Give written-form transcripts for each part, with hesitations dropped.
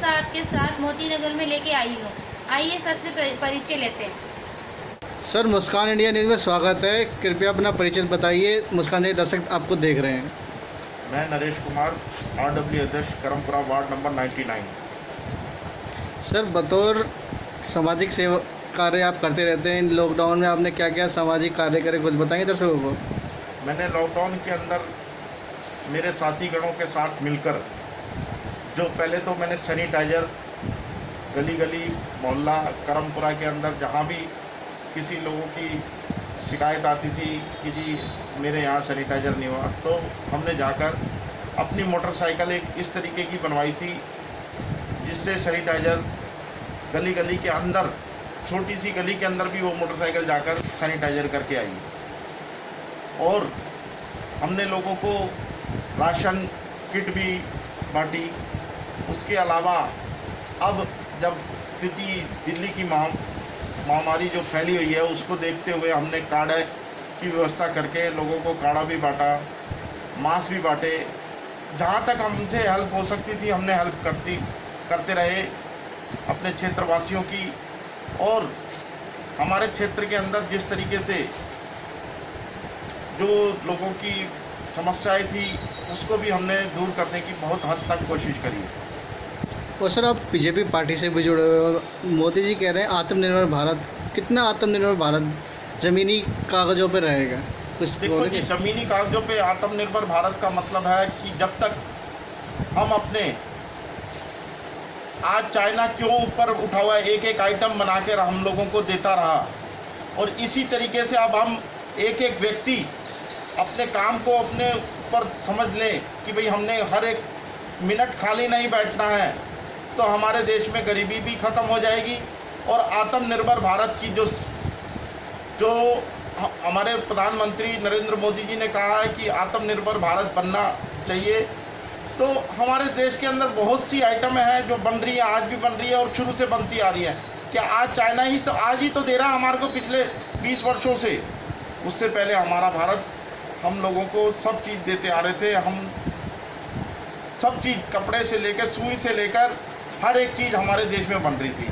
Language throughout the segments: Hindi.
व्यवस्था आपके साथ मोती नगर में लेके आई हूँ। आइए सबसे परिचय लेते हैं। सर, मुस्कान इंडिया न्यूज़ में स्वागत है। कृपया अपना परिचय बताइए। मुस्कान इंडिया दर्शक आपको देख रहे हैं। मैं नरेश कुमार, RW अध्यक्ष, करमपुरा वार्ड नंबर 99। सर, बतौर सामाजिक सेवा कार्य आप करते रहते हैं। इन लॉकडाउन में आपने क्या क्या सामाजिक कार्य करे, कुछ बताएंगे दर्शकों को? मैंने लॉकडाउन के अंदर मेरे साथी गणों के साथ मिलकर जो पहले तो मैंने सैनिटाइज़र गली गली मोहल्ला करमपुरा के अंदर जहाँ भी किसी लोगों की शिकायत आती थी कि जी मेरे यहाँ सैनिटाइज़र नहीं हुआ, तो हमने जाकर अपनी मोटरसाइकिल एक इस तरीके की बनवाई थी जिससे सैनिटाइज़र गली गली के अंदर, छोटी सी गली के अंदर भी वो मोटरसाइकिल जाकर सैनिटाइज़र करके आई। और हमने लोगों को राशन किट भी बांटी। उसके अलावा अब जब स्थिति दिल्ली की महामारी जो फैली हुई है उसको देखते हुए हमने काढ़े की व्यवस्था करके लोगों को काढ़ा भी बांटा, मास्क भी बांटे। जहाँ तक हमसे हेल्प हो सकती थी हमने हेल्प करते रहे अपने क्षेत्रवासियों की। और हमारे क्षेत्र के अंदर जिस तरीके से जो लोगों की समस्याएं थी उसको भी हमने दूर करने की बहुत हद तक कोशिश करी। और सर, आप बीजेपी पार्टी से भी जुड़े हुए हो। मोदी जी कह रहे हैं आत्मनिर्भर भारत। कितना आत्मनिर्भर भारत ज़मीनी कागज़ों पर रहेगा? कुछ देखो जी, ज़मीनी कागज़ों पे आत्मनिर्भर भारत का मतलब है कि जब तक हम अपने, आज चाइना क्यों ऊपर उठा हुआ है, एक एक आइटम बनाकर हम लोगों को देता रहा, और इसी तरीके से अब हम एक एक व्यक्ति अपने काम को अपने ऊपर समझ लें कि भाई हमने हर एक मिनट खाली नहीं बैठना है, तो हमारे देश में गरीबी भी ख़त्म हो जाएगी। और आत्मनिर्भर भारत की जो हमारे प्रधानमंत्री नरेंद्र मोदी जी ने कहा है कि आत्मनिर्भर भारत बनना चाहिए, तो हमारे देश के अंदर बहुत सी आइटमें हैं जो बन रही है, आज भी बन रही है और शुरू से बनती आ रही है। क्या आज चाइना ही तो आज ही तो दे रहा है हमारे को पिछले 20 वर्षों से? उससे पहले हमारा भारत हम लोगों को सब चीज़ देते आ रहे थे। हम सब चीज़, कपड़े से लेकर सुई से लेकर हर एक चीज़ हमारे देश में बन रही थी।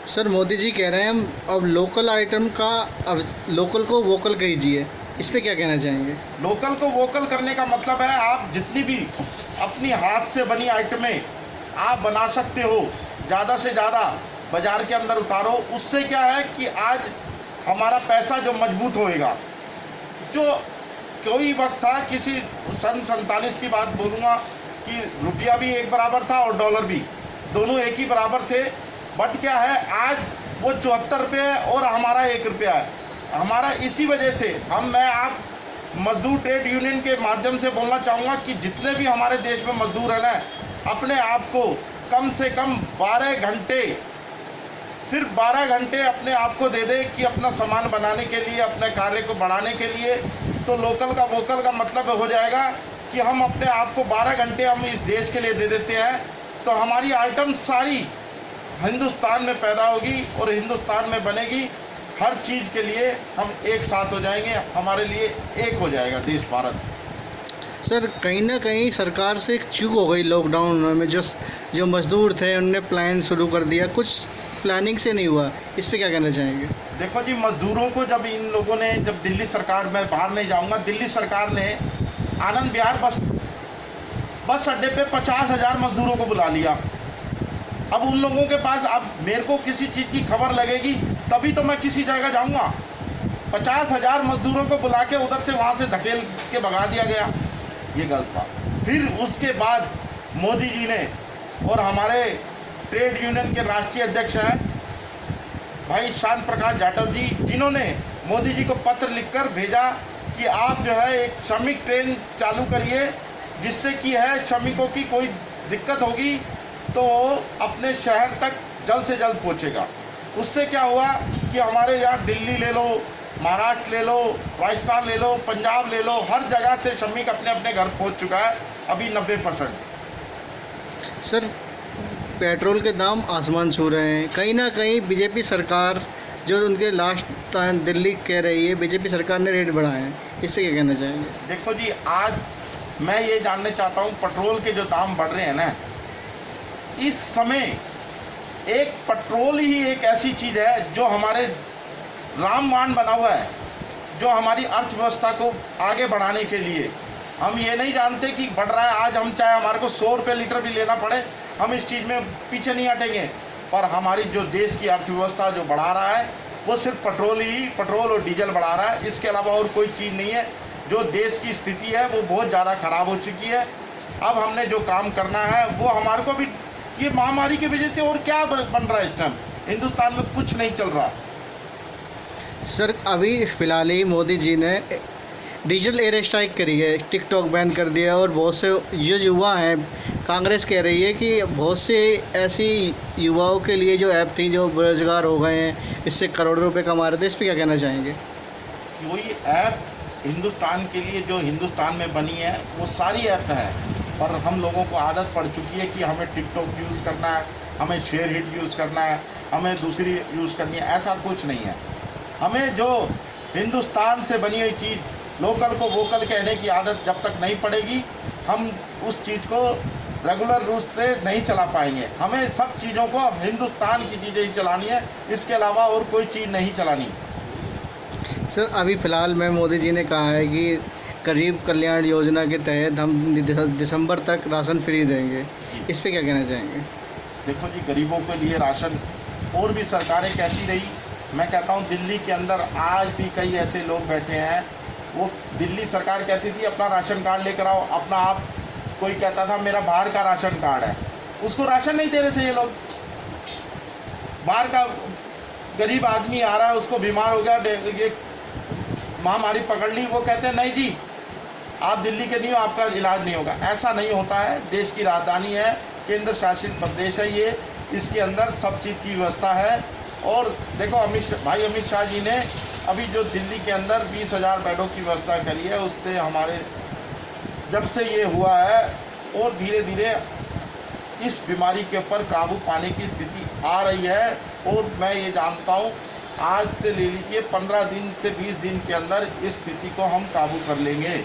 सर, मोदी जी कह रहे हैं अब लोकल आइटम का, अब लोकल को वोकल कीजिए। इस पे क्या कहना चाहेंगे? लोकल को वोकल करने का मतलब है आप जितनी भी अपनी हाथ से बनी आइटमें आप बना सकते हो, ज़्यादा से ज़्यादा बाज़ार के अंदर उतारो। उससे क्या है कि आज हमारा पैसा जो मजबूत होएगा। जो कोई वक्त था, किसी सन 47 की बात बोलूँगा कि रुपया भी एक बराबर था और डॉलर भी, दोनों एक ही बराबर थे। बट क्या है, आज वो 74 रुपये है और हमारा 1 रुपया है। हमारा इसी वजह से मैं आप मजदूर ट्रेड यूनियन के माध्यम से बोलना चाहूँगा कि जितने भी हमारे देश में मजदूर हैं ना, अपने आप को कम से कम 12 घंटे, सिर्फ 12 घंटे अपने आप को दे दे कि अपना सामान बनाने के लिए, अपने कार्य को बढ़ाने के लिए। तो लोकल का वोकल का मतलब हो जाएगा कि हम अपने आप को 12 घंटे हम इस देश के लिए दे देते हैं, तो हमारी आइटम सारी हिंदुस्तान में पैदा होगी और हिंदुस्तान में बनेगी। हर चीज़ के लिए हम एक साथ हो जाएंगे, हमारे लिए एक हो जाएगा देश भारत। सर, कहीं ना कहीं सरकार से एक चूक हो गई लॉकडाउन में। जो मजदूर थे उनने प्लान शुरू कर दिया, कुछ प्लानिंग से नहीं हुआ। इस पे क्या कहना चाहेंगे? देखो जी, मजदूरों को जब इन लोगों ने, जब दिल्ली सरकार, मैं बाहर नहीं जाऊंगा, दिल्ली सरकार ने आनंद विहार बस अड्डे पे 50,000 मजदूरों को बुला लिया। अब उन लोगों के पास, अब मेरे को किसी चीज़ की खबर लगेगी तभी तो मैं किसी जगह जाऊंगा। 50,000 मजदूरों को बुला के उधर से वहाँ से धकेल के भगा दिया गया, ये गलत बात। फिर उसके बाद मोदी जी ने, और हमारे ट्रेड यूनियन के राष्ट्रीय अध्यक्ष हैं भाई श्याम प्रकाश जाटव जी, जिन्होंने मोदी जी को पत्र लिखकर भेजा कि आप जो है एक श्रमिक ट्रेन चालू करिए, जिससे कि है श्रमिकों की कोई दिक्कत होगी तो अपने शहर तक जल्द से जल्द पहुंचेगा। उससे क्या हुआ कि हमारे यहाँ दिल्ली ले लो, महाराष्ट्र ले लो, राजस्थान ले लो, पंजाब ले लो, हर जगह से श्रमिक अपने अपने घर पहुंच चुका है अभी 90%। सर, पेट्रोल के दाम आसमान छू रहे हैं। कहीं ना कहीं बीजेपी सरकार, जो उनके लास्ट टाइम दिल्ली कह रही है बीजेपी सरकार ने रेट बढ़ाए हैं, इस पर क्या कहना चाहेंगे? देखो जी, आज मैं ये जानना चाहता हूँ, पेट्रोल के जो दाम बढ़ रहे हैं ना, इस समय एक पेट्रोल ही एक ऐसी चीज़ है जो हमारे रामबाण बना हुआ है, जो हमारी अर्थव्यवस्था को आगे बढ़ाने के लिए। हम ये नहीं जानते कि बढ़ रहा है, आज हम चाहे हमारे को 100 रुपये लीटर भी लेना पड़े, हम इस चीज़ में पीछे नहीं हटेंगे। पर हमारी जो देश की अर्थव्यवस्था जो बढ़ा रहा है वो सिर्फ पेट्रोल और डीजल बढ़ा रहा है, इसके अलावा और कोई चीज़ नहीं है। जो देश की स्थिति है वो बहुत ज़्यादा ख़राब हो चुकी है। अब हमने जो काम करना है वो हमारे को भी, ये महामारी की वजह से और क्या बन रहा है इस टाइम हिंदुस्तान में, कुछ नहीं चल रहा। सर अभी फ़िलहाल ही मोदी जी ने डिजिटल एयर स्ट्राइक करी है, टिकटॉक बैन कर दिया, और बहुत से जो युवा हैं, कांग्रेस कह रही है कि बहुत से ऐसी युवाओं के लिए जो ऐप थी जो बेरोजगार हो गए हैं, इससे करोड़ों रुपए कमा रहे थे, इस पर क्या कहना चाहेंगे? कोई ऐप हिंदुस्तान के लिए जो हिंदुस्तान में बनी है वो सारी ऐप है, पर हम लोगों को आदत पड़ चुकी है कि हमें टिकटॉक यूज़ करना है, हमें शेयर हिट यूज़ करना है, हमें दूसरी यूज़ करनी है। ऐसा कुछ नहीं है। हमें जो हिंदुस्तान से बनी हुई चीज़, लोकल को वोकल कहने की आदत जब तक नहीं पड़ेगी, हम उस चीज़ को रेगुलर रूप से नहीं चला पाएंगे। हमें सब चीज़ों को हिंदुस्तान की चीज़ें ही चलानी है, इसके अलावा और कोई चीज़ नहीं चलानी। सर अभी फ़िलहाल में मोदी जी ने कहा है कि गरीब कल्याण योजना के तहत हम दिसंबर तक राशन फ्री देंगे, इस पर क्या कहना चाहेंगे? देखो जी, गरीबों के लिए राशन, और भी सरकारें कहती रही, मैं कहता हूँ दिल्ली के अंदर आज भी कई ऐसे लोग बैठे हैं, वो दिल्ली सरकार कहती थी अपना राशन कार्ड लेकर आओ, अपना आप, कोई कहता था मेरा बाहर का राशन कार्ड है, उसको राशन नहीं दे रहे थे ये लोग। बाहर का गरीब आदमी आ रहा है, उसको बीमार हो गया, ये महामारी पकड़ ली, वो कहते हैं नहीं जी आप दिल्ली के नहीं हो, आपका इलाज नहीं होगा। ऐसा नहीं होता है। देश की राजधानी है, केंद्र शासित प्रदेश है ये, इसके अंदर सब चीज़ की व्यवस्था है। और देखो अमित शाह जी ने अभी जो दिल्ली के अंदर 20,000 बेडों की व्यवस्था करी है, उससे हमारे जब से ये हुआ है और धीरे धीरे इस बीमारी के ऊपर काबू पाने की स्थिति आ रही है। और मैं ये जानता हूँ आज से ले लीजिए 15 दिन से 20 दिन के अंदर इस स्थिति को हम काबू कर लेंगे।